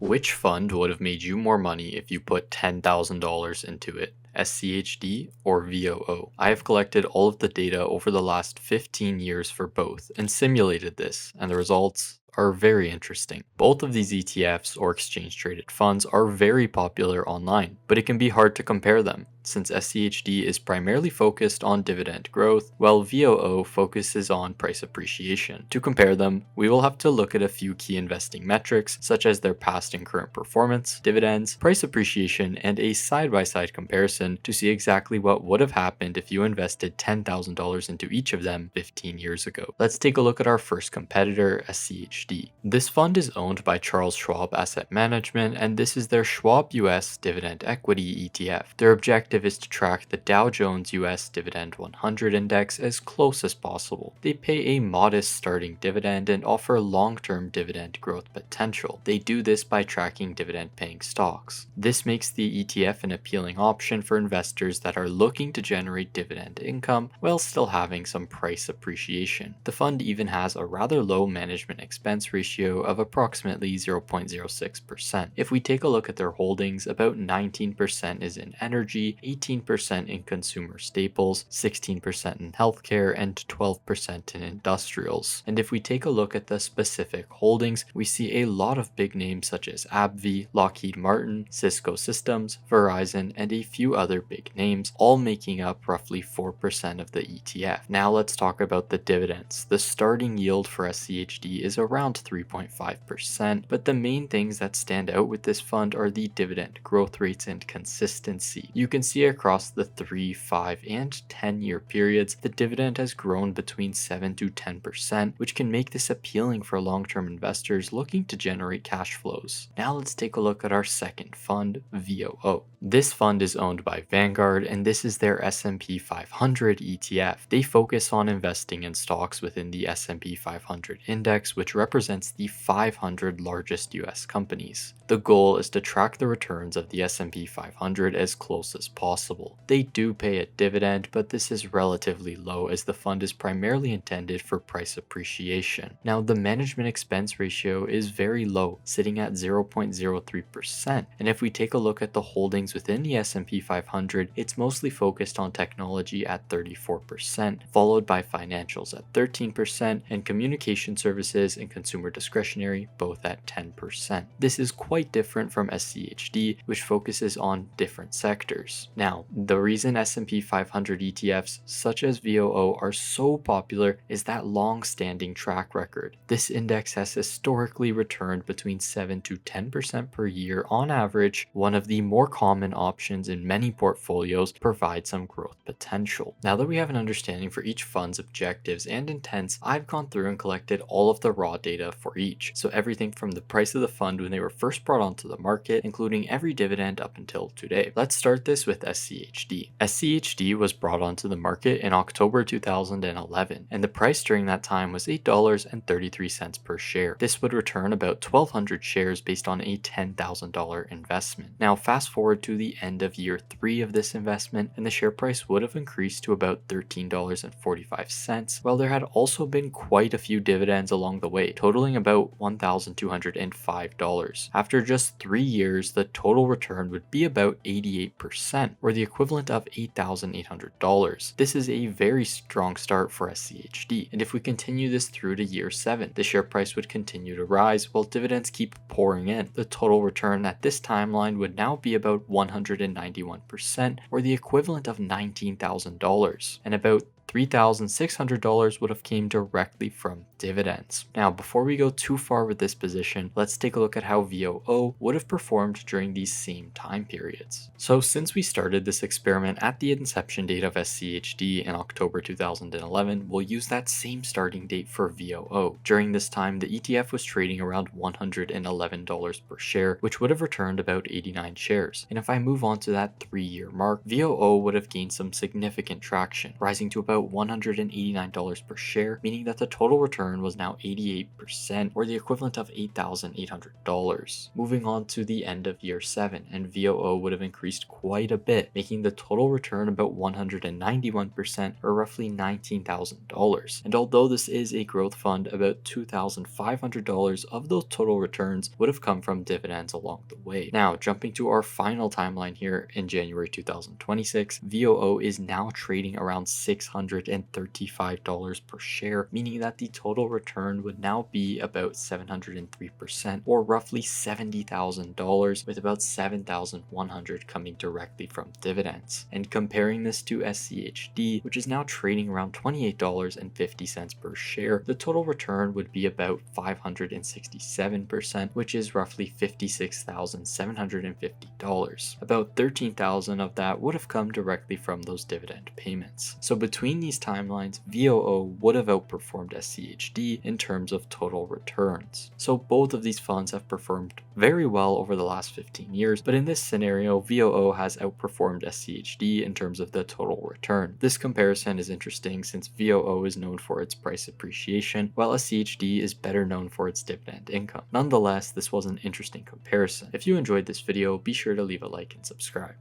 Which fund would have made you more money if you put $10,000 into it? SCHD or VOO? I have collected all of the data over the last 15 years for both and simulated this, and the results are very interesting. Both of these ETFs or exchange traded funds are very popular online, but it can be hard to compare them since SCHD is primarily focused on dividend growth, while VOO focuses on price appreciation. To compare them, we will have to look at a few key investing metrics, such as their past and current performance, dividends, price appreciation, and a side-by-side comparison to see exactly what would have happened if you invested $10,000 into each of them 15 years ago. Let's take a look at our first competitor, SCHD. This fund is owned by Charles Schwab Asset Management, and this is their Schwab US Dividend Equity ETF. Their objective is to track the Dow Jones US Dividend 100 Index as close as possible. They pay a modest starting dividend and offer long-term dividend growth potential. They do this by tracking dividend-paying stocks. This makes the ETF an appealing option for investors that are looking to generate dividend income while still having some price appreciation. The fund even has a rather low management expense ratio of approximately 0.06%. If we take a look at their holdings, about 19% is in energy, 18% in consumer staples, 16% in healthcare, and 12% in industrials. And if we take a look at the specific holdings, we see a lot of big names such as AbbVie, Lockheed Martin, Cisco Systems, Verizon, and a few other big names, all making up roughly 4% of the ETF. Now let's talk about the dividends. The starting yield for SCHD is around 3.5%, but the main things that stand out with this fund are the dividend growth rates and consistency. You can see across the 3, 5, and 10-year periods, the dividend has grown between 7 to 10%, which can make this appealing for long-term investors looking to generate cash flows. Now let's take a look at our second fund, VOO. This fund is owned by Vanguard, and this is their S&P 500 ETF. They focus on investing in stocks within the S&P 500 index, which represents the 500 largest US companies. The goal is to track the returns of the S&P 500 as close as possible. They do pay a dividend, but this is relatively low as the fund is primarily intended for price appreciation. Now, the management expense ratio is very low, sitting at 0.03%. And if we take a look at the holdings within the S&P 500, it's mostly focused on technology at 34%, followed by financials at 13%, and communication services and consumer discretionary both at 10%. This is quite different from SCHD, which focuses on different sectors. Now, the reason S&P 500 ETFs such as VOO are so popular is that long-standing track record. This index has historically returned between 7 to 10% per year on average, one of the more common options in many portfolios to provide some growth potential. Now that we have an understanding for each fund's objectives and intents, I've gone through and collected all of the raw data for each. So everything from the price of the fund when they were first brought onto the market, including every dividend up until today. Let's start this with SCHD. SCHD was brought onto the market in October 2011, and the price during that time was $8.33 per share. This would return about 1,200 shares based on a $10,000 investment. Now fast forward to the end of year 3 of this investment, and the share price would have increased to about $13.45, while there had also been quite a few dividends along the way, totaling about $1,205. After just 3 years, the total return would be about 88%, or the equivalent of $8,800. This is a very strong start for SCHD, and if we continue this through to year 7, the share price would continue to rise while dividends keep pouring in. The total return at this timeline would now be about 191%, or the equivalent of $19,000, and about $3,600 would have came directly from dividends. Now, before we go too far with this position, let's take a look at how VOO would have performed during these same time periods. So since we started this experiment at the inception date of SCHD in October 2011, we'll use that same starting date for VOO. During this time, the ETF was trading around $111 per share, which would have returned about 89 shares. And if I move on to that 3-year mark, VOO would have gained some significant traction, rising to about $189 per share, meaning that the total return return was now 88%, or the equivalent of $8,800. Moving on to the end of year 7, and VOO would have increased quite a bit, making the total return about 191%, or roughly $19,000. And although this is a growth fund, about $2,500 of those total returns would have come from dividends along the way. Now, jumping to our final timeline here in January 2026, VOO is now trading around $635 per share, meaning that the total return would now be about 703%, or roughly $70,000, with about $7,100 coming directly from dividends. And comparing this to SCHD, which is now trading around $28.50 per share, the total return would be about 567%, which is roughly $56,750. About $13,000 of that would have come directly from those dividend payments. So between these timelines, VOO would have outperformed SCHD in terms of total returns. So both of these funds have performed very well over the last 15 years, but in this scenario, VOO has outperformed SCHD in terms of the total return. This comparison is interesting since VOO is known for its price appreciation, while SCHD is better known for its dividend income. Nonetheless, this was an interesting comparison. If you enjoyed this video, be sure to leave a like and subscribe.